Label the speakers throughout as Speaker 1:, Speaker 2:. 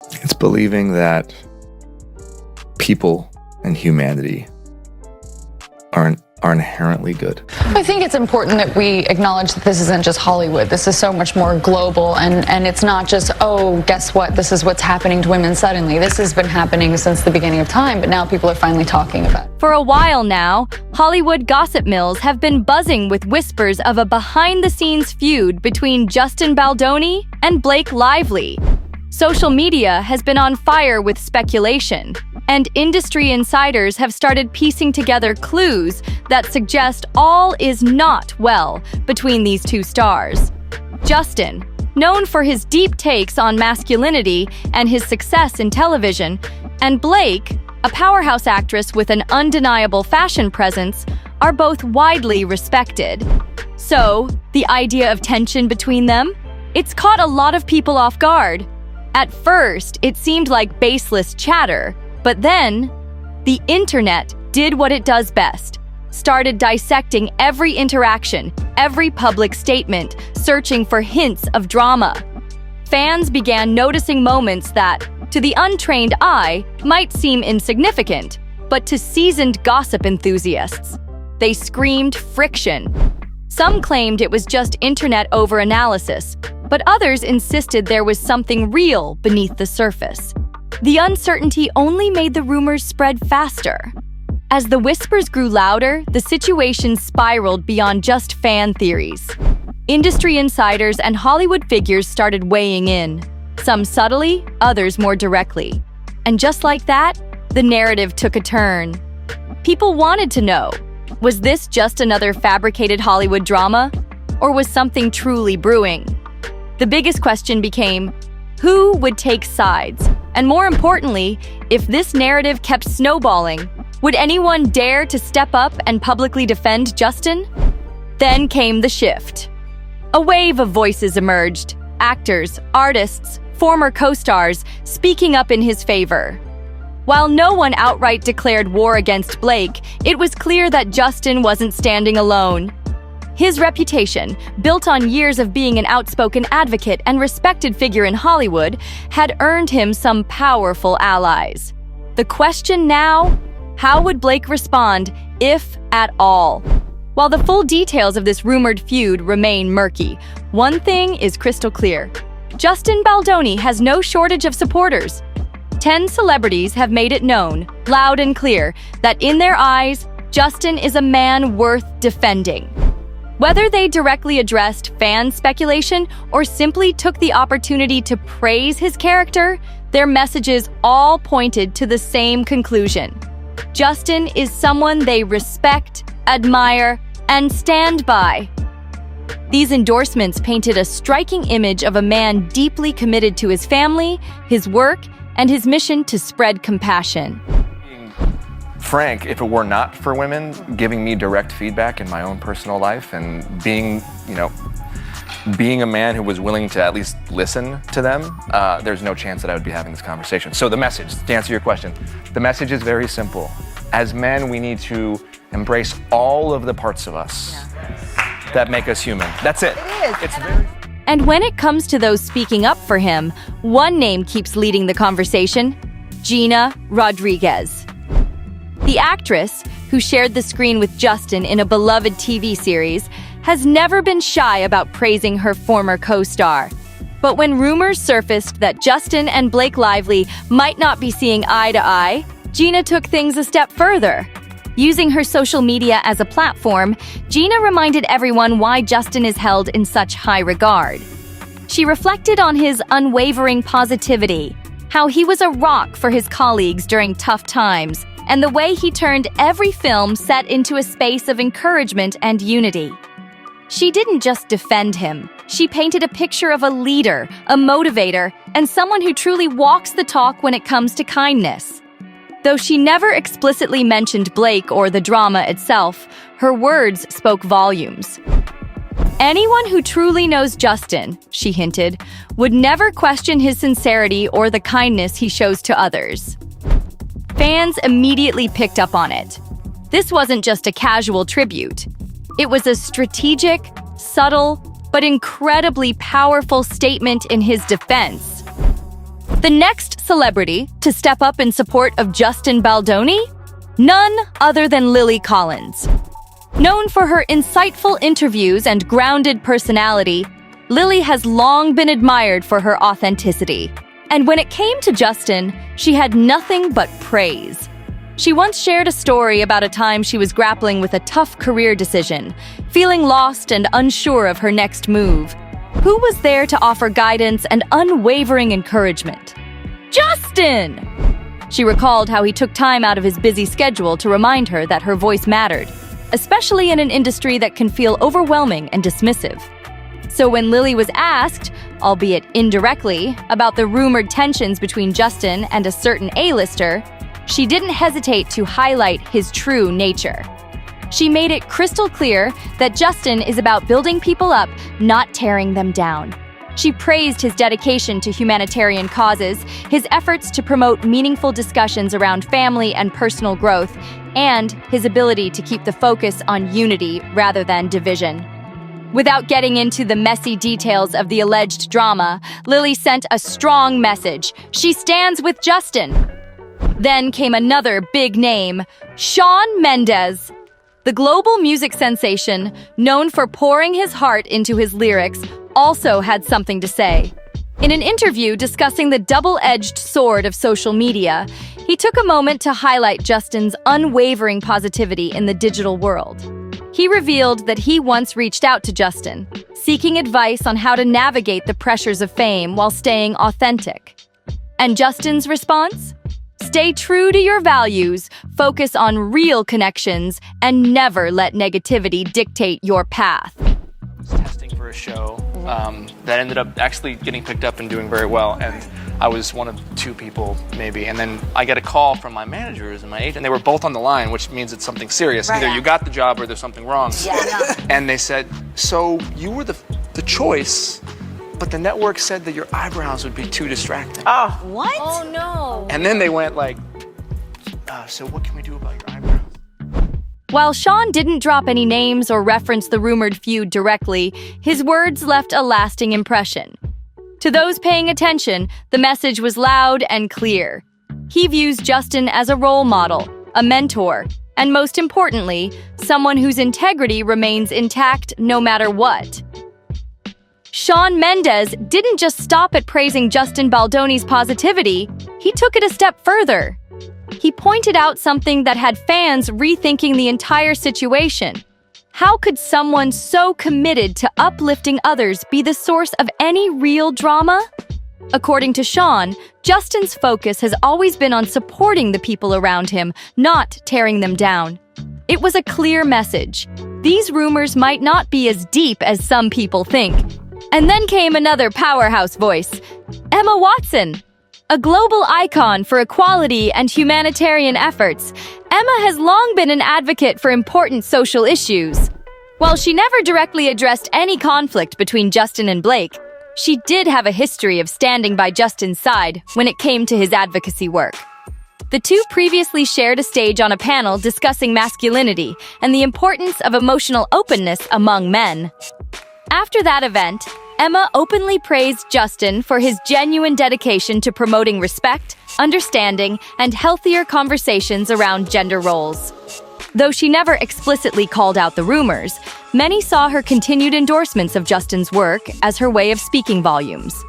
Speaker 1: It's believing that people and humanity are inherently good.
Speaker 2: I think it's important that we acknowledge that this isn't just Hollywood. This is so much more global, and it's not just, oh, guess what? This is what's happening to women suddenly. This has been happening since the beginning of time, but now people are finally talking about it.
Speaker 3: For a while now, Hollywood gossip mills have been buzzing with whispers of a behind-the-scenes feud between Justin Baldoni and Blake Lively. Social media has been on fire with speculation, and industry insiders have started piecing together clues that suggest all is not well between these two stars. Justin, known for his deep takes on masculinity and his success in television, and Blake, a powerhouse actress with an undeniable fashion presence, are both widely respected. So, the idea of tension between them? It's caught a lot of people off guard. At first, it seemed like baseless chatter, but then, the internet did what it does best, started dissecting every interaction, every public statement, searching for hints of drama. Fans began noticing moments that, to the untrained eye, might seem insignificant, but to seasoned gossip enthusiasts, they screamed friction. Some claimed it was just internet over-analysis, but others insisted there was something real beneath the surface. The uncertainty only made the rumors spread faster. As the whispers grew louder, the situation spiraled beyond just fan theories. Industry insiders and Hollywood figures started weighing in, some subtly, others more directly. And just like that, the narrative took a turn. People wanted to know, was this just another fabricated Hollywood drama? Or was something truly brewing? The biggest question became, who would take sides? And more importantly, if this narrative kept snowballing, would anyone dare to step up and publicly defend Justin? Then came the shift. A wave of voices emerged, actors, artists, former co-stars speaking up in his favor. While no one outright declared war against Blake, it was clear that Justin wasn't standing alone. His reputation, built on years of being an outspoken advocate and respected figure in Hollywood, had earned him some powerful allies. The question now, how would Blake respond, if at all? While the full details of this rumored feud remain murky, one thing is crystal clear. Justin Baldoni has no shortage of supporters. 10 celebrities have made it known, loud and clear, that in their eyes, Justin is a man worth defending. Whether they directly addressed fan speculation or simply took the opportunity to praise his character, their messages all pointed to the same conclusion. Justin is someone they respect, admire, and stand by. These endorsements painted a striking image of a man deeply committed to his family, his work, and his mission to spread compassion.
Speaker 4: Frank, if it were not for women giving me direct feedback in my own personal life and being a man who was willing to at least listen to them, there's no chance that I would be having this conversation. So the message, to answer your question, the message is very simple. As men, we need to embrace all of the parts of us that make us human. That's it. It's very...
Speaker 3: And when it comes to those speaking up for him, one name keeps leading the conversation: Gina Rodriguez. The actress, who shared the screen with Justin in a beloved TV series, has never been shy about praising her former co-star. But when rumors surfaced that Justin and Blake Lively might not be seeing eye to eye, Gina took things a step further. Using her social media as a platform, Gina reminded everyone why Justin is held in such high regard. She reflected on his unwavering positivity, how he was a rock for his colleagues during tough times, and the way he turned every film set into a space of encouragement and unity. She didn't just defend him. She painted a picture of a leader, a motivator, and someone who truly walks the talk when it comes to kindness. Though she never explicitly mentioned Blake or the drama itself, her words spoke volumes. Anyone who truly knows Justin, she hinted, would never question his sincerity or the kindness he shows to others. Fans immediately picked up on it. This wasn't just a casual tribute. It was a strategic, subtle, but incredibly powerful statement in his defense. The next celebrity to step up in support of Justin Baldoni? None other than Lily Collins. Known for her insightful interviews and grounded personality, Lily has long been admired for her authenticity. And when it came to Justin, she had nothing but praise. She once shared a story about a time she was grappling with a tough career decision, feeling lost and unsure of her next move. Who was there to offer guidance and unwavering encouragement? Justin! She recalled how he took time out of his busy schedule to remind her that her voice mattered, especially in an industry that can feel overwhelming and dismissive. So when Lily was asked, albeit indirectly, about the rumored tensions between Justin and a certain A-lister, she didn't hesitate to highlight his true nature. She made it crystal clear that Justin is about building people up, not tearing them down. She praised his dedication to humanitarian causes, his efforts to promote meaningful discussions around family and personal growth, and his ability to keep the focus on unity rather than division. Without getting into the messy details of the alleged drama, Lily sent a strong message. She stands with Justin. Then came another big name, Shawn Mendes. The global music sensation, known for pouring his heart into his lyrics, also had something to say. In an interview discussing the double-edged sword of social media, he took a moment to highlight Justin's unwavering positivity in the digital world. He revealed that he once reached out to Justin, seeking advice on how to navigate the pressures of fame while staying authentic. And Justin's response? Stay true to your values, focus on real connections, and never let negativity dictate your path.
Speaker 4: I was testing for a show that ended up actually getting picked up and doing very well, and I was one of two people maybe, and then I get a call from my managers and my agent. They were both on the line, which means it's something serious.
Speaker 5: Right.
Speaker 4: Either you got the job or there's something wrong.
Speaker 5: Yeah.
Speaker 4: And they said, so you were the choice, but the network said that your eyebrows would be too distracting.
Speaker 5: Oh, what?
Speaker 2: Oh no.
Speaker 4: And then they went like, so what can we do about your eyebrows?
Speaker 3: While Shawn didn't drop any names or reference the rumored feud directly, his words left a lasting impression. To those paying attention, the message was loud and clear. He views Justin as a role model, a mentor, and most importantly, someone whose integrity remains intact no matter what. Shawn Mendes didn't just stop at praising Justin Baldoni's positivity, he took it a step further. He pointed out something that had fans rethinking the entire situation. How could someone so committed to uplifting others be the source of any real drama? According to Shawn, Justin's focus has always been on supporting the people around him, not tearing them down. It was a clear message. These rumors might not be as deep as some people think. And then came another powerhouse voice, Emma Watson. A global icon for equality and humanitarian efforts, Emma has long been an advocate for important social issues. While she never directly addressed any conflict between Justin and Blake, she did have a history of standing by Justin's side when it came to his advocacy work. The two previously shared a stage on a panel discussing masculinity and the importance of emotional openness among men. After that event, Emma openly praised Justin for his genuine dedication to promoting respect, understanding, and healthier conversations around gender roles. Though she never explicitly called out the rumors, many saw her continued endorsements of Justin's work as her way of speaking volumes.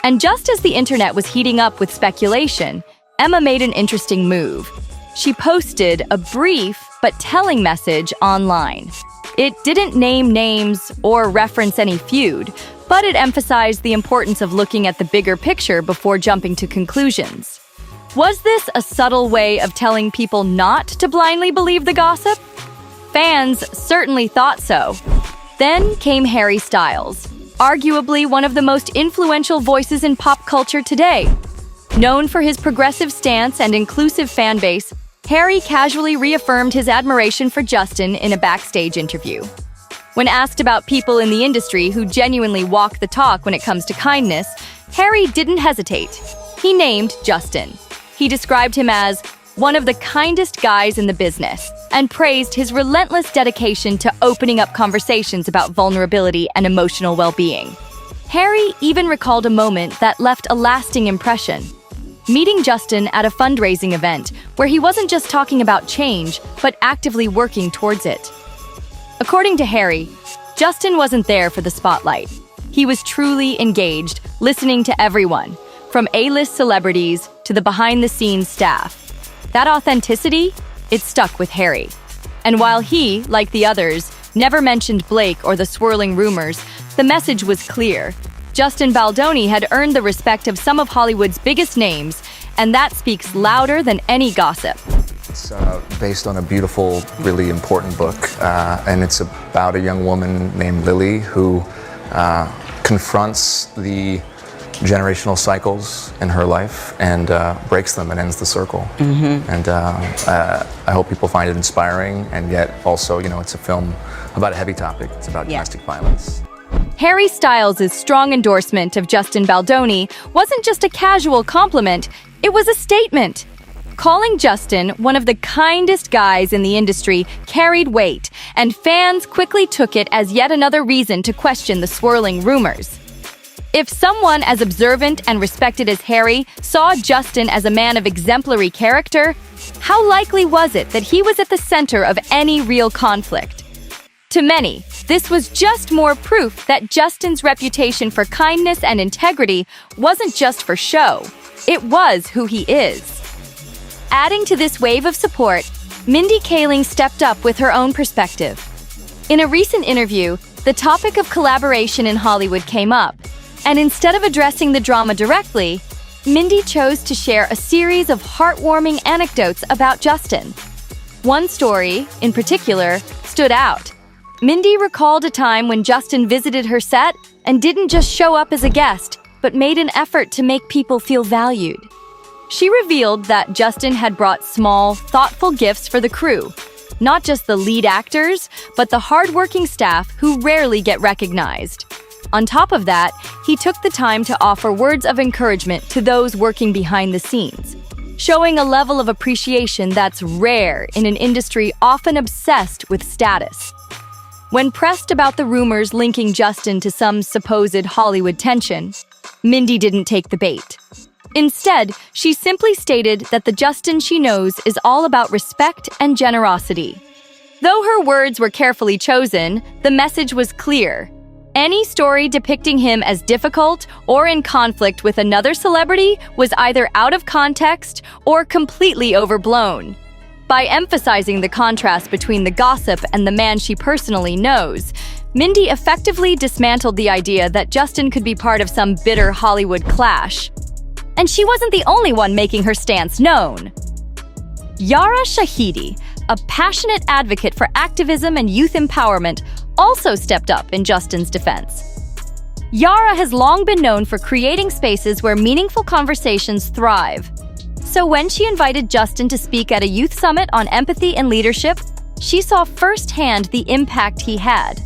Speaker 3: And just as the internet was heating up with speculation, Emma made an interesting move. She posted a brief but telling message online. It didn't name names or reference any feud, but it emphasized the importance of looking at the bigger picture before jumping to conclusions. Was this a subtle way of telling people not to blindly believe the gossip? Fans certainly thought so. Then came Harry Styles, arguably one of the most influential voices in pop culture today. Known for his progressive stance and inclusive fan base, Harry casually reaffirmed his admiration for Justin in a backstage interview. When asked about people in the industry who genuinely walk the talk when it comes to kindness, Harry didn't hesitate. He named Justin. He described him as one of the kindest guys in the business and praised his relentless dedication to opening up conversations about vulnerability and emotional well-being. Harry even recalled a moment that left a lasting impression. Meeting Justin at a fundraising event where he wasn't just talking about change, but actively working towards it. According to Harry, Justin wasn't there for the spotlight. He was truly engaged, listening to everyone, from A-list celebrities to the behind-the-scenes staff. That authenticity, it stuck with Harry. And while he, like the others, never mentioned Blake or the swirling rumors, the message was clear. Justin Baldoni had earned the respect of some of Hollywood's biggest names, and that speaks louder than any gossip.
Speaker 5: It's based on a beautiful, really important book, and it's about a young woman named Lily who confronts the generational cycles in her life and breaks them and ends the circle. And I hope people find it inspiring, and yet also, it's a film about a heavy topic. It's about domestic violence.
Speaker 3: Harry Styles' strong endorsement of Justin Baldoni wasn't just a casual compliment, it was a statement. Calling Justin one of the kindest guys in the industry carried weight, and fans quickly took it as yet another reason to question the swirling rumors. If someone as observant and respected as Harry saw Justin as a man of exemplary character, how likely was it that he was at the center of any real conflict? To many, this was just more proof that Justin's reputation for kindness and integrity wasn't just for show. It was who he is. Adding to this wave of support, Mindy Kaling stepped up with her own perspective. In a recent interview, the topic of collaboration in Hollywood came up, and instead of addressing the drama directly, Mindy chose to share a series of heartwarming anecdotes about Justin. One story, in particular, stood out. Mindy recalled a time when Justin visited her set and didn't just show up as a guest, but made an effort to make people feel valued. She revealed that Justin had brought small, thoughtful gifts for the crew, not just the lead actors, but the hardworking staff who rarely get recognized. On top of that, he took the time to offer words of encouragement to those working behind the scenes, showing a level of appreciation that's rare in an industry often obsessed with status. When pressed about the rumors linking Justin to some supposed Hollywood tension, Mindy didn't take the bait. Instead, she simply stated that the Justin she knows is all about respect and generosity. Though her words were carefully chosen, the message was clear. Any story depicting him as difficult or in conflict with another celebrity was either out of context or completely overblown. By emphasizing the contrast between the gossip and the man she personally knows, Mindy effectively dismantled the idea that Justin could be part of some bitter Hollywood clash. And she wasn't the only one making her stance known. Yara Shahidi, a passionate advocate for activism and youth empowerment, also stepped up in Justin's defense. Yara has long been known for creating spaces where meaningful conversations thrive. So when she invited Justin to speak at a youth summit on empathy and leadership, she saw firsthand the impact he had.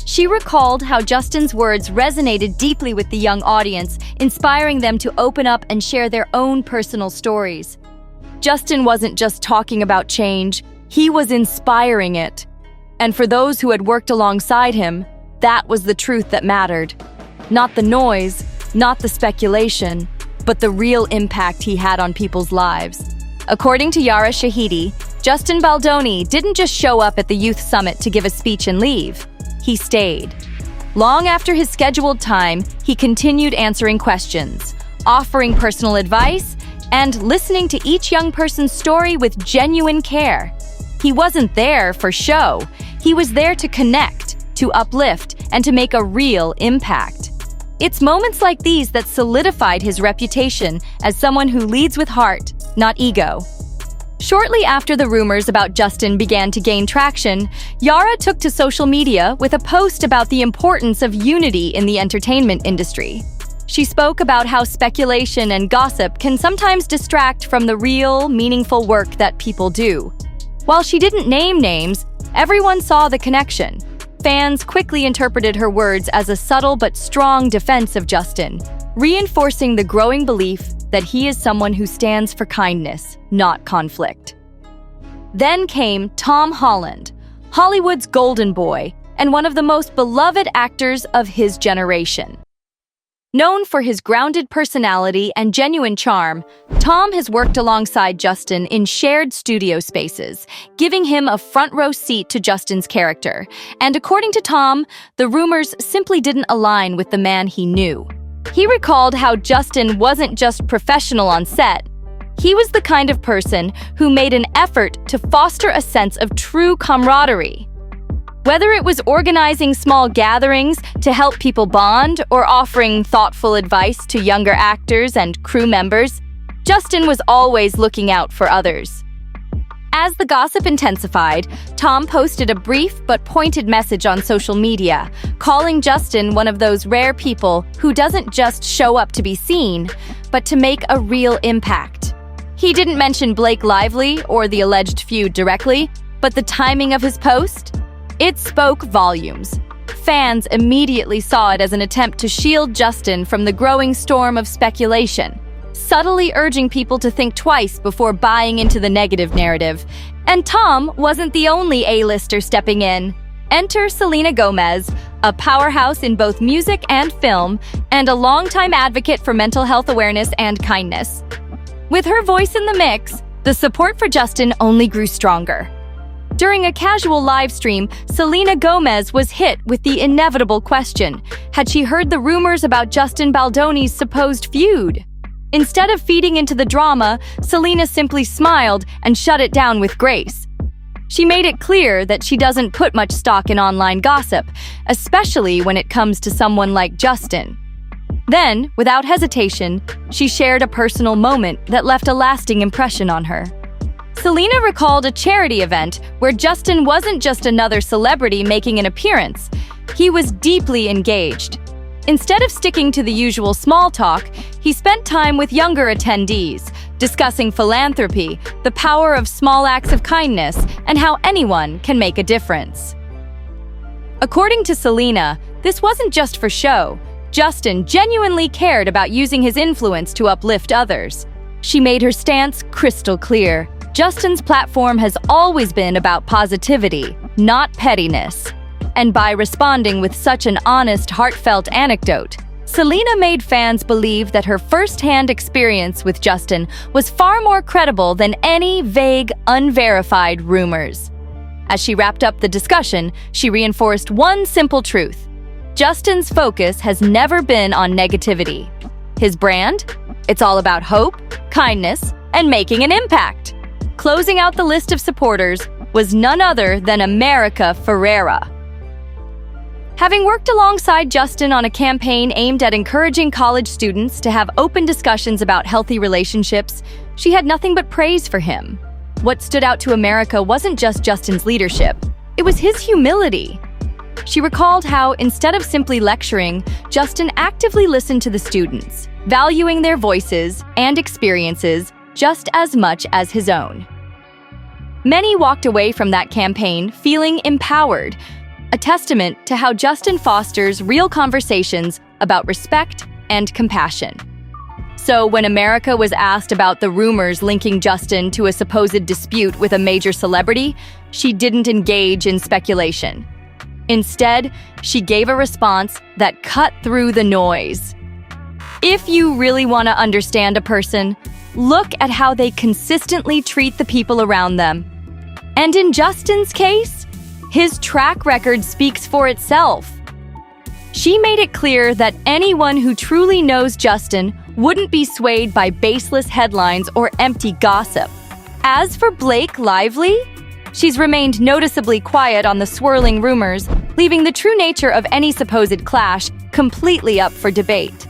Speaker 3: She recalled how Justin's words resonated deeply with the young audience, inspiring them to open up and share their own personal stories. Justin wasn't just talking about change, he was inspiring it. And for those who had worked alongside him, that was the truth that mattered. Not the noise, not the speculation, but the real impact he had on people's lives. According to Yara Shahidi, Justin Baldoni didn't just show up at the youth summit to give a speech and leave. He stayed. Long after his scheduled time, he continued answering questions, offering personal advice, and listening to each young person's story with genuine care. He wasn't there for show. He was there to connect, to uplift, and to make a real impact. It's moments like these that solidified his reputation as someone who leads with heart, not ego. Shortly after the rumors about Justin began to gain traction, Yara took to social media with a post about the importance of unity in the entertainment industry. She spoke about how speculation and gossip can sometimes distract from the real, meaningful work that people do. While she didn't name names, everyone saw the connection. Fans quickly interpreted her words as a subtle but strong defense of Justin, reinforcing the growing belief that he is someone who stands for kindness, not conflict. Then came Tom Holland, Hollywood's golden boy and one of the most beloved actors of his generation. Known for his grounded personality and genuine charm, Tom has worked alongside Justin in shared studio spaces, giving him a front-row seat to Justin's character. And according to Tom, the rumors simply didn't align with the man he knew. He recalled how Justin wasn't just professional on set. He was the kind of person who made an effort to foster a sense of true camaraderie. Whether it was organizing small gatherings to help people bond or offering thoughtful advice to younger actors and crew members, Justin was always looking out for others. As the gossip intensified, Tom posted a brief but pointed message on social media, calling Justin one of those rare people who doesn't just show up to be seen, but to make a real impact. He didn't mention Blake Lively or the alleged feud directly, but the timing of his post? It spoke volumes. Fans immediately saw it as an attempt to shield Justin from the growing storm of speculation, subtly urging people to think twice before buying into the negative narrative. And Tom wasn't the only A-lister stepping in. Enter Selena Gomez, a powerhouse in both music and film, and a longtime advocate for mental health awareness and kindness. With her voice in the mix, the support for Justin only grew stronger. During a casual live stream, Selena Gomez was hit with the inevitable question: had she heard the rumors about Justin Baldoni's supposed feud? Instead of feeding into the drama, Selena simply smiled and shut it down with grace. She made it clear that she doesn't put much stock in online gossip, especially when it comes to someone like Justin. Then, without hesitation, she shared a personal moment that left a lasting impression on her. Selena recalled a charity event where Justin wasn't just another celebrity making an appearance. He was deeply engaged. Instead of sticking to the usual small talk, he spent time with younger attendees, discussing philanthropy, the power of small acts of kindness, and how anyone can make a difference. According to Selena, this wasn't just for show. Justin genuinely cared about using his influence to uplift others. She made her stance crystal clear. Justin's platform has always been about positivity, not pettiness. And by responding with such an honest, heartfelt anecdote, Selena made fans believe that her first-hand experience with Justin was far more credible than any vague, unverified rumors. As she wrapped up the discussion, she reinforced one simple truth: Justin's focus has never been on negativity. His brand? It's all about hope, kindness, and making an impact. Closing out the list of supporters was none other than America Ferrera. Having worked alongside Justin on a campaign aimed at encouraging college students to have open discussions about healthy relationships, she had nothing but praise for him. What stood out to America wasn't just Justin's leadership, it was his humility. She recalled how, instead of simply lecturing, Justin actively listened to the students, valuing their voices and experiences just as much as his own. Many walked away from that campaign feeling empowered, a testament to how Justin fosters real conversations about respect and compassion. So when America was asked about the rumors linking Justin to a supposed dispute with a major celebrity, she didn't engage in speculation. Instead, she gave a response that cut through the noise. If you really want to understand a person, look at how they consistently treat the people around them. And in Justin's case, his track record speaks for itself. She made it clear that anyone who truly knows Justin wouldn't be swayed by baseless headlines or empty gossip. As for Blake Lively, she's remained noticeably quiet on the swirling rumors, leaving the true nature of any supposed clash completely up for debate.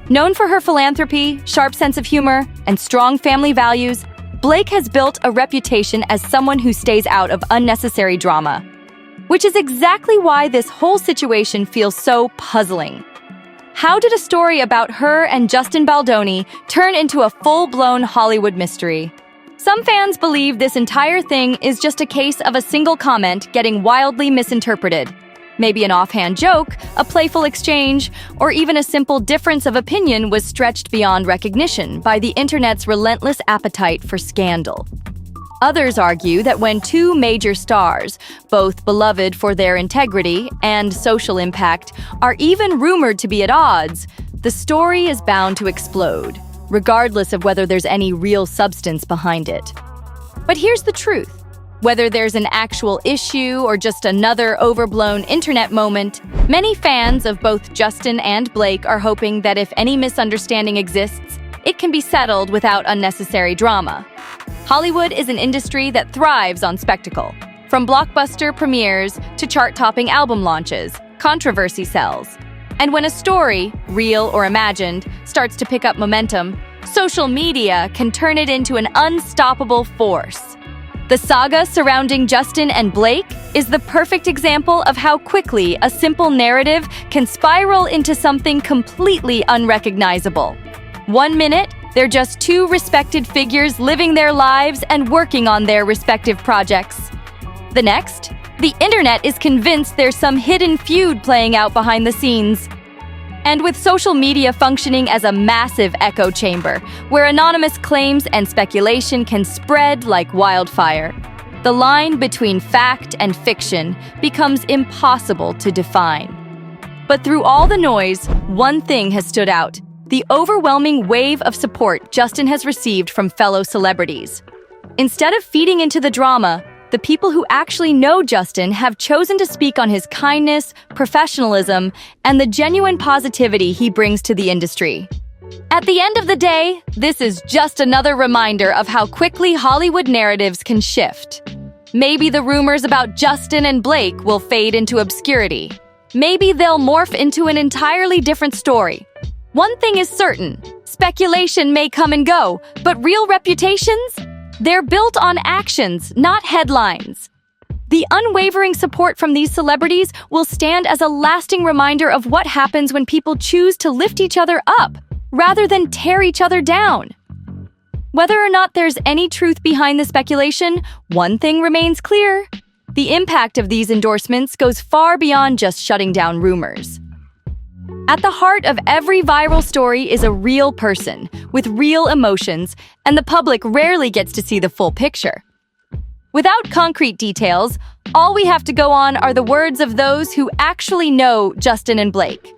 Speaker 3: Known for her philanthropy, sharp sense of humor, and strong family values, Blake has built a reputation as someone who stays out of unnecessary drama. Which is exactly why this whole situation feels so puzzling. How did a story about her and Justin Baldoni turn into a full-blown Hollywood mystery? Some fans believe this entire thing is just a case of a single comment getting wildly misinterpreted. Maybe an offhand joke, a playful exchange, or even a simple difference of opinion was stretched beyond recognition by the internet's relentless appetite for scandal. Others argue that when two major stars, both beloved for their integrity and social impact, are even rumored to be at odds, the story is bound to explode, regardless of whether there's any real substance behind it. But here's the truth. Whether there's an actual issue or just another overblown internet moment, many fans of both Justin and Blake are hoping that if any misunderstanding exists, it can be settled without unnecessary drama. Hollywood is an industry that thrives on spectacle. From blockbuster premieres to chart-topping album launches, controversy sells. And when a story, real or imagined, starts to pick up momentum, social media can turn it into an unstoppable force. The saga surrounding Justin and Blake is the perfect example of how quickly a simple narrative can spiral into something completely unrecognizable. 1 minute, they're just two respected figures living their lives and working on their respective projects. The next, the internet is convinced there's some hidden feud playing out behind the scenes. And with social media functioning as a massive echo chamber, where anonymous claims and speculation can spread like wildfire, the line between fact and fiction becomes impossible to define. But through all the noise, one thing has stood out: the overwhelming wave of support Justin has received from fellow celebrities. Instead of feeding into the drama, the people who actually know Justin have chosen to speak on his kindness, professionalism, and the genuine positivity he brings to the industry. At the end of the day, this is just another reminder of how quickly Hollywood narratives can shift. Maybe the rumors about Justin and Blake will fade into obscurity. Maybe they'll morph into an entirely different story. One thing is certain: speculation may come and go, but real reputations? They're built on actions, not headlines. The unwavering support from these celebrities will stand as a lasting reminder of what happens when people choose to lift each other up rather than tear each other down. Whether or not there's any truth behind the speculation, one thing remains clear: the impact of these endorsements goes far beyond just shutting down rumors. At the heart of every viral story is a real person with real emotions, and the public rarely gets to see the full picture. Without concrete details, all we have to go on are the words of those who actually know Justin and Blake.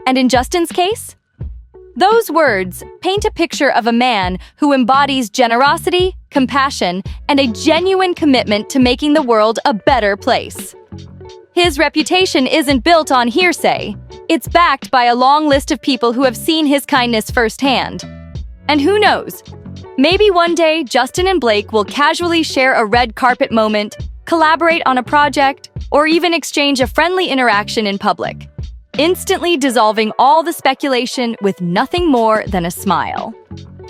Speaker 3: And in Justin's case, those words paint a picture of a man who embodies generosity, compassion, and a genuine commitment to making the world a better place. His reputation isn't built on hearsay. It's backed by a long list of people who have seen his kindness firsthand. And who knows? Maybe one day Justin and Blake will casually share a red carpet moment, collaborate on a project, or even exchange a friendly interaction in public, instantly dissolving all the speculation with nothing more than a smile.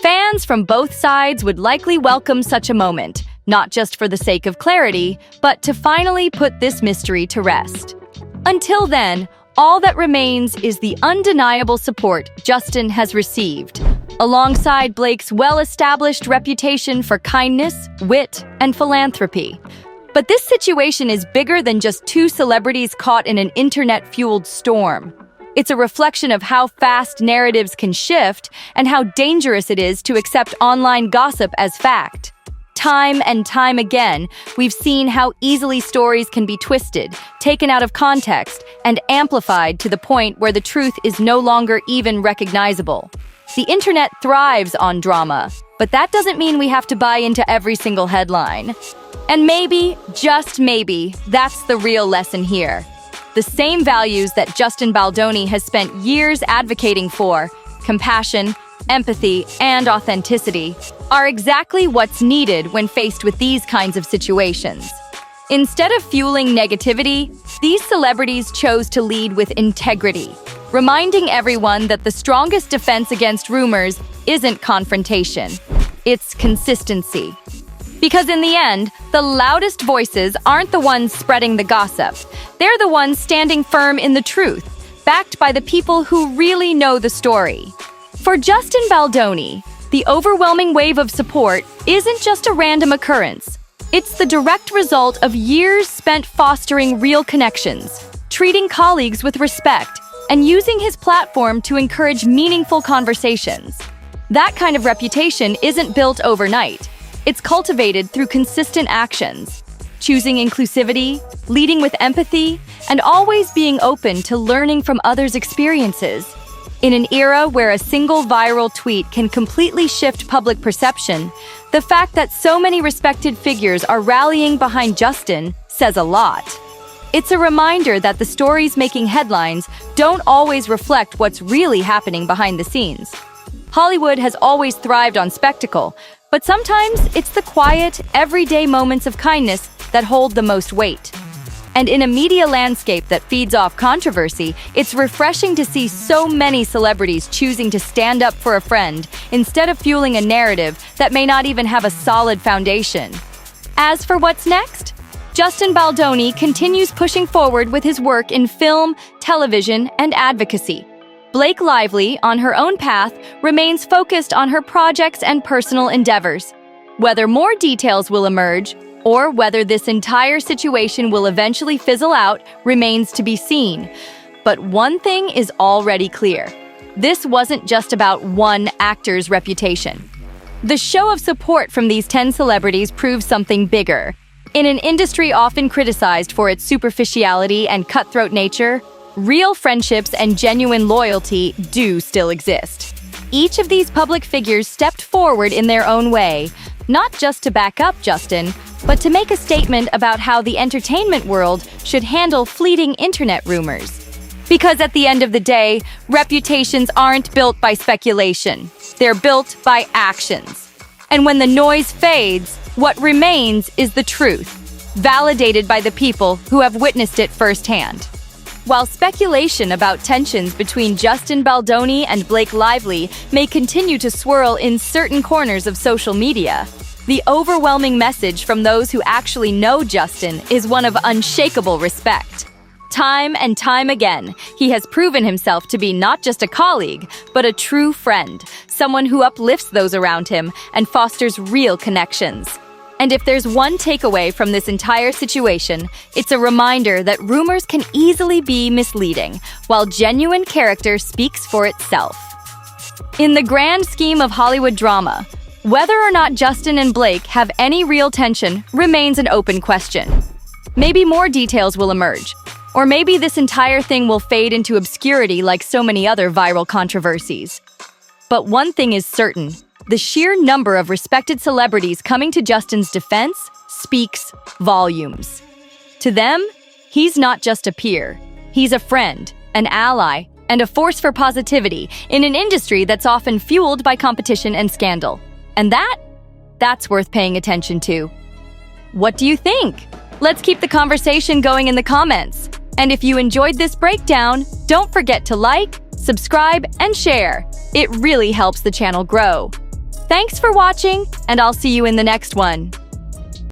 Speaker 3: Fans from both sides would likely welcome such a moment, not just for the sake of clarity, but to finally put this mystery to rest. Until then, all that remains is the undeniable support Justin has received, alongside Blake's well-established reputation for kindness, wit, and philanthropy. But this situation is bigger than just two celebrities caught in an internet-fueled storm. It's a reflection of how fast narratives can shift and how dangerous it is to accept online gossip as fact. Time and time again, we've seen how easily stories can be twisted, taken out of context, and amplified to the point where the truth is no longer even recognizable. The internet thrives on drama, but that doesn't mean we have to buy into every single headline. And maybe, just maybe, that's the real lesson here. The same values that Justin Baldoni has spent years advocating for, compassion, empathy, and authenticity, are exactly what's needed when faced with these kinds of situations. Instead of fueling negativity, these celebrities chose to lead with integrity, reminding everyone that the strongest defense against rumors isn't confrontation, it's consistency. Because in the end, the loudest voices aren't the ones spreading the gossip. They're the ones standing firm in the truth, backed by the people who really know the story. For Justin Baldoni, the overwhelming wave of support isn't just a random occurrence. It's the direct result of years spent fostering real connections, treating colleagues with respect, and using his platform to encourage meaningful conversations. That kind of reputation isn't built overnight. It's cultivated through consistent actions, choosing inclusivity, leading with empathy, and always being open to learning from others' experiences. In an era where a single viral tweet can completely shift public perception, the fact that so many respected figures are rallying behind Justin says a lot. It's a reminder that the stories making headlines don't always reflect what's really happening behind the scenes. Hollywood has always thrived on spectacle, but sometimes it's the quiet, everyday moments of kindness that hold the most weight. And in a media landscape that feeds off controversy, it's refreshing to see so many celebrities choosing to stand up for a friend instead of fueling a narrative that may not even have a solid foundation. As for what's next, Justin Baldoni continues pushing forward with his work in film, television, and advocacy. Blake Lively, on her own path, remains focused on her projects and personal endeavors. Whether more details will emerge, or whether this entire situation will eventually fizzle out remains to be seen. But one thing is already clear. This wasn't just about one actor's reputation. The show of support from these 10 celebrities proves something bigger. In an industry often criticized for its superficiality and cutthroat nature, real friendships and genuine loyalty do still exist. Each of these public figures stepped forward in their own way, not just to back up Justin, but to make a statement about how the entertainment world should handle fleeting internet rumors. Because at the end of the day, reputations aren't built by speculation. They're built by actions. And when the noise fades, what remains is the truth, validated by the people who have witnessed it firsthand. While speculation about tensions between Justin Baldoni and Blake Lively may continue to swirl in certain corners of social media, the overwhelming message from those who actually know Justin is one of unshakable respect. Time and time again, he has proven himself to be not just a colleague, but a true friend, someone who uplifts those around him and fosters real connections. And if there's one takeaway from this entire situation, it's a reminder that rumors can easily be misleading, while genuine character speaks for itself. In the grand scheme of Hollywood drama, whether or not Justin and Blake have any real tension remains an open question. Maybe more details will emerge, or maybe this entire thing will fade into obscurity like so many other viral controversies. But one thing is certain. The sheer number of respected celebrities coming to Justin's defense speaks volumes. To them, he's not just a peer. He's a friend, an ally, and a force for positivity in an industry that's often fueled by competition and scandal. And that's worth paying attention to. What do you think? Let's keep the conversation going in the comments. And if you enjoyed this breakdown, don't forget to like, subscribe, and share. It really helps the channel grow. Thanks for watching, and I'll see you in the next one.